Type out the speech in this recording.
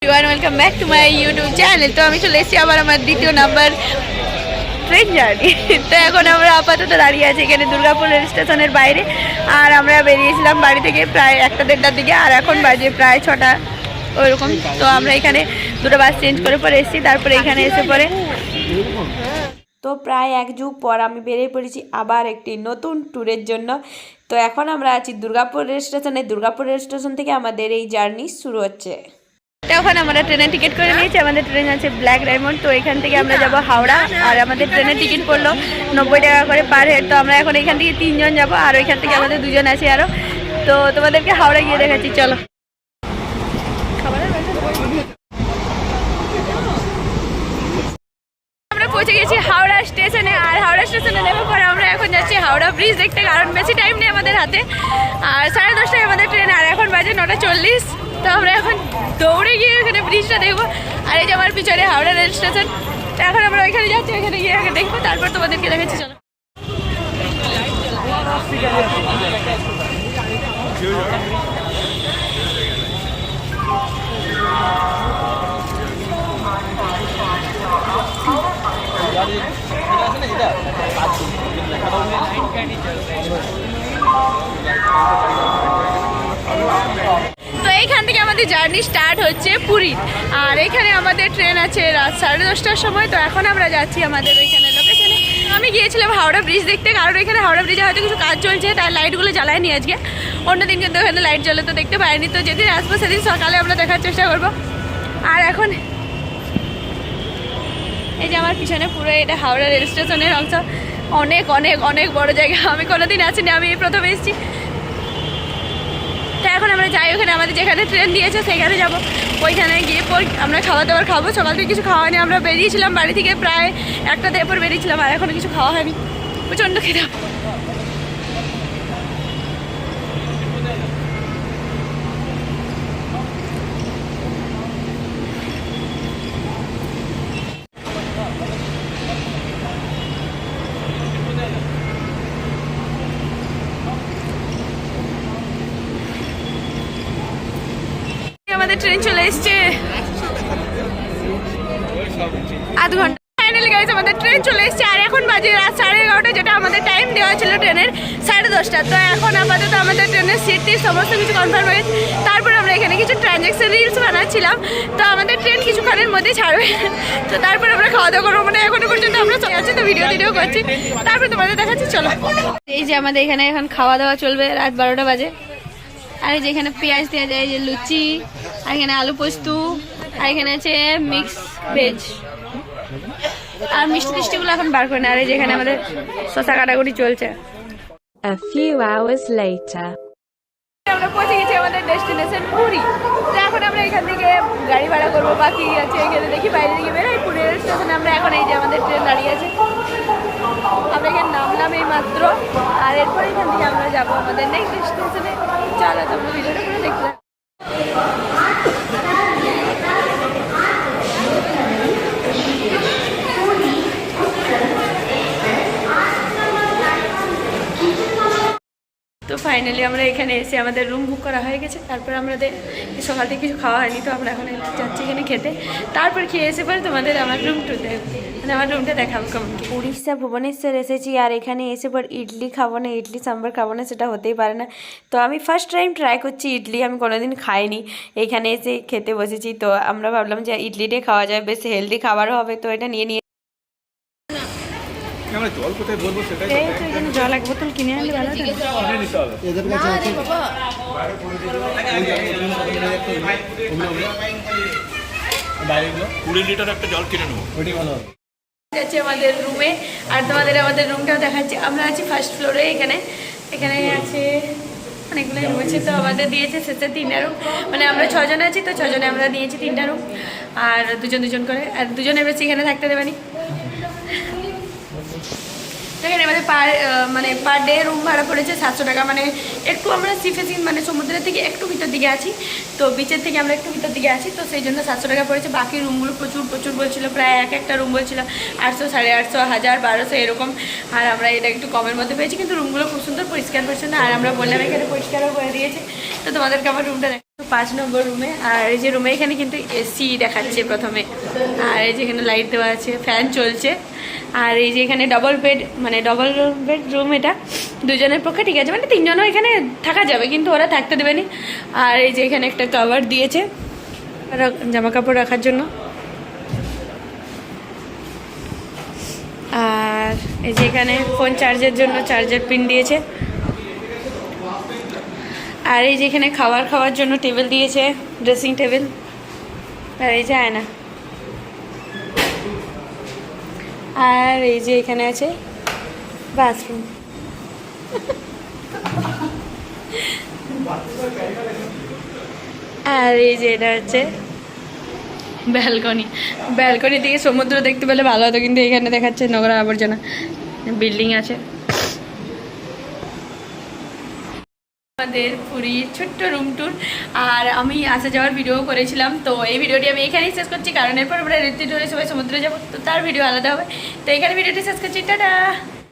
Welcome back to my YouTube channel. তো আমি চলে এসেছি আবার আমার দ্বিতীয় নাম্বার ট্রেন জার্নি। তো এখন আমরা আপাতত দাঁড়িয়ে আছি এখানে দুর্গাপুর রেল স্টেশনের বাইরে। আর আমরা বেরিয়েছিলাম বাড়ি থেকে প্রায় 1-1:30টার দিকে, আর এখন বাজে প্রায় 6টা ওইরকম। তো আমরা এখানে দুটো বাস চেঞ্জ করে পরে এসেছি, তারপরে এখানে এসে পরে তো প্রায় 1 যুগ পর আমি বেরিয়ে পড়েছি আবার একটি নতুন ট্যুরের জন্য। তো এখন আমরা আছি দুর্গাপুর রেল স্টেশনে। দুর্গাপুর রেল স্টেশন থেকে আমাদের এই জার্নি শুরু হচ্ছে। এখন আমরা ট্রেনের টিকিট করে নিয়েছি, আমাদের ট্রেন আছে ব্ল্যাক ডায়মন্ড। তো এখান থেকে আমরা যাব হাওড়া, আর আমাদের ট্রেনের টিকিট পড়লো 90 টাকা করে পার হেড। তো আমরা এখন এখান থেকে 3 জন যাবো, আর ওইখান থেকে আমাদের 2 জন আছে আরও। তো তোমাদেরকে হাওড়া গিয়ে দেখাচ্ছি, চলো। আমরা পৌঁছে গেছি হাওড়া স্টেশনে, আর হাওড়া স্টেশনে নেমে পরে আমরা এখন যাচ্ছি হাওড়া ব্রিজ দেখতে, কারণ বেশি টাইম নেই আমাদের হাতে। আর 10:30টায় আমাদের ট্রেন, আর এখন বাজে 9:40। তো আমরা এখন দৌড়ে গিয়ে ওখানে ব্রিজটা দেখবো। আর এই যে আমার পিছনে হাওড়া রেল স্টেশন। তো এখন আমরা ওইখানে যাচ্ছি, ওইখানে গিয়ে আগে দেখবো, তারপর তোমাদেরকে দেখাচ্ছি, চলো। তো এইখান থেকে আমাদের জার্নি স্টার্ট হচ্ছে পুরী, আর এখানে আমাদের ট্রেন আছে রাত 10:30টার সময়। তো এখন আমরা যাচ্ছি আমাদের ওইখানে লোকেশনে। আমি গিয়েছিলাম হাওড়া ব্রিজ দেখতে, কারণ এখানে হাওড়া ব্রিজে হয়তো কিছু কাজ চলছে, তাই লাইটগুলো জ্বালায়নি আজকে। অন্যদিন কিন্তু ওখানে লাইট জ্বলে, তো দেখতে পাইনি। তো যেদিন আসবো সেদিন সকালে আমরা দেখার চেষ্টা করবো। আর এখন এই যে আমার পিছনে পুরো এটা হাওড়া রেল স্টেশনের অংশ। অনেক অনেক অনেক বড় জায়গা, আমি কোনোদিন আসিনি, আমি প্রথমে এসেছি। তো এখন আমরা যাই ওখানে, আমাদের যেখানে ট্রেন দিয়েছে সেখানে যাব। ওইখানে গিয়ে আমরা খাবার দাবার খাবো। সকাল থেকে কিছু খাওয়া হয়নি, আমরা বেরিয়েছিলাম বাড়ি থেকে প্রায় 1টাতে এরপর বেরিয়েছিলাম, আর এখনও কিছু খাওয়া হয়নি। প্রচণ্ড খেতে। আমাদের ট্রেন চলে এসছে, আধ ঘন্টা। ফাইনালি গাইস আমাদের ট্রেন চলে এসছে, আর এখন বাজে রাত 11:30, যেটা আমাদের টাইম দেওয়া ছিল ট্রেনের 10:30টা। তো এখন আপাতত আমাদের ট্রেনের সিটটি সমস্ত কিছু কনফার্ম হয়ে গেছে। তারপর আমরা এখানে কিছু ট্রানজ্যাকশন রিলস বানাচ্ছিলাম। তো আমাদের ট্রেন কিছুক্ষণের মধ্যে ছাড়বে, তো তারপর আমরা খাওয়া দাওয়া করবো। মানে এখনো পর্যন্ত আমরা চলে আছি, তো ভিডিও করছি, তারপর তোমাদের দেখাচ্ছি, চলো। এই যে আমাদের এখানে এখন খাওয়া দাওয়া চলবে, রাত 12টা বাজে। আর এই যে এখানে পেঁয়াজ দেওয়া যায়, যে লুচি, আর এখানে আলু পোস্ত, আর এখানে আছে মিক্স ভেজ, আর মিষ্টি টিষ্টিগুলো এখন বার করে না। আর এই যে এখানে আমাদের শসা কাটাকুটি চলছে। A few hours later. আমরা পৌঁছে গেছি আমাদের ডেস্টিনেশন পুরী। তো এখন আমরা এখান থেকে গাড়ি ভাড়া করবো, বাকি আছে এখানে দেখি বাইরে দিকে বেরোই। পুরী রেল স্টেশনে আমরা এখন, এই যে আমাদের ট্রেন দাঁড়িয়ে আছে, আমরা এখানে নামলাম এই মাত্র। আর এরপর এখান থেকে আমরা যাবো আমাদের নেক্সট ডেস্টিনেশনে। চলো তোমরা ভিডিওটা পুরো দেখতে। তো ফাইনালি আমরা এখানে এসে আমাদের রুম বুক করা হয়ে গেছে। তারপর আমাদের সকাল থেকে কিছু খাওয়া হয়নি, তো আমরা এখন যাচ্ছি এখানে খেতে। তারপর খেয়ে এসে পরে তোমাদের আমার রুমটা দেখাবো কেমন কি। উড়িষ্যা ভুবনেশ্বর এসেছি, আর এখানে এসে পর ইডলি খাবো না, ইডলি সাম্বার খাবো না, সেটা হতেই পারে না। তো আমি ফার্স্ট টাইম ট্রাই করছি ইডলি, আমি কোনোদিন খাইনি। এখানে এসে খেতে বসেছি, তো আমরা ভাবলাম যে ইডলিটাই খাওয়া যায়, বেশ হেলদি খাবারও হবে। তো এটা নিয়ে জল কোথায় ভরবো সেটাই জল এক বোতল কিনে আনলে ভালো হতো। এদের কাছে আছে 20 লিটার একটা জল কিনে নেবো, ওইটাই ভালো হবে। যাচ্ছি আমাদের রুমে, আর তোমাদের আমাদের রুমটাও দেখাচ্ছি। আমরা আছি ফার্স্ট ফ্লোরে। এখানে আছে অনেকগুলো রুম আছে। তো আমাদের দিয়েছে শেষে 3টা রুম, মানে আমরা 6 জন আছি, তো 6 জনে আমরা দিয়েছি 3টা রুম, আর 2 করে, আর 2জনের বেশি এখানে থাকতে দেবেনি। এখানে আমাদের পার ডে রুম ভাড়া পড়েছে 700 টাকা। মানে একটু আমরা সিফেসিং মানে সমুদ্রের থেকে একটু ভিতর দিকে আছি, তো বিচের থেকে আমরা একটু ভিতর দিকে আছি, তো সেই জন্য 700 টাকা পড়েছে। বাকি রুমগুলো প্রচুর বলছিল, প্রায় একটা রুম বলছিল 800, 850, 1000, 1200 এরকম। আর আমরা এটা একটু কমের মধ্যে পেয়েছি, কিন্তু রুমগুলো খুব সুন্দর পরিষ্কার পরিচ্ছন্ন। আর আমরা বললাম এখানে পরিষ্কারও করে দিয়েছে। তো তোমাদেরকে আমার রুমটা 5 নম্বর রুমে। আর এই যে রুমে এখানে কিন্তু এসি দেখাচ্ছে প্রথমে, আর এই যে এখানে লাইট দেওয়া আছে, ফ্যান চলছে। আর এই যে এখানে ডবল বেড, মানে ডবল বেড রুম, এটা দুজনের পক্ষে ঠিক আছে, মানে 3 জনও এখানে থাকা যাবে, কিন্তু ওরা থাকতে দেবেনি। আর এই যে এখানে একটা কভার দিয়েছে জামা কাপড় রাখার জন্য। আর এই যে এখানে ফোন চার্জের জন্য চার্জার পিন দিয়েছে। আর এই যে এখানে খাওয়ার জন্য টেবিল দিয়েছে, ড্রেসিং টেবিল। আর এই যে আয়না। আর এই যে এখানে আছে বাথরুম। আর এই যে এটা হচ্ছে ব্যালকনি থেকে সমুদ্র দেখতে পেলে ভালো হতো, কিন্তু এখানে দেখাচ্ছে নোংরা আবর্জনা। বিল্ডিং আছে। আমাদের পুরীর ছোট্ট রুম ট্যুর, আর আমি আসা যাওয়ার ভিডিও করেছিলাম। তো এই ভিডিওটি আমি এখানেই শেষ করছি, কারণ এরপর আমরা রেডি হয়ে সবাই সমুদ্রে যাবো, তো তার ভিডিও আলাদা হবে। তো এখানে ভিডিওটি শেষ করছি, টাটা।